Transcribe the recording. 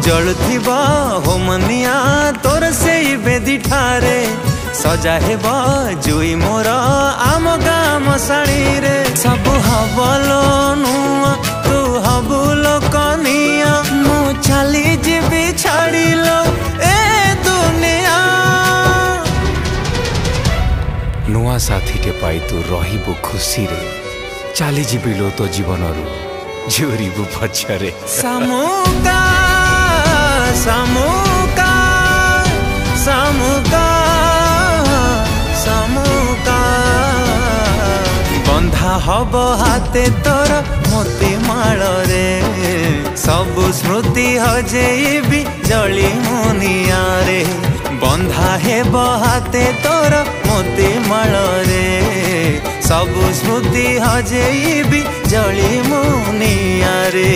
जलुथिबा होमनिया तोर से बेदी ठारे सजा हेब जुई मोर आम गाम साड़ी रे सब हबलो नुआ तू हबुलो कनिया मु चली जीवी छाड़िलो ए दुनिया। नुआ साथी टे पाई तू रहिबु खुशी रे चली जीविलो तो जीवन रु झुरिबु पछरे सामुका सामुका सामुका सामुका बंधा हब हाथे तोर मोती माल रे सब स्मृति हजेबी जली मुनिया रे बंधा हेब हाथे तोर मोती माल रे सब स्मृति हजेबी जली मुनिया रे।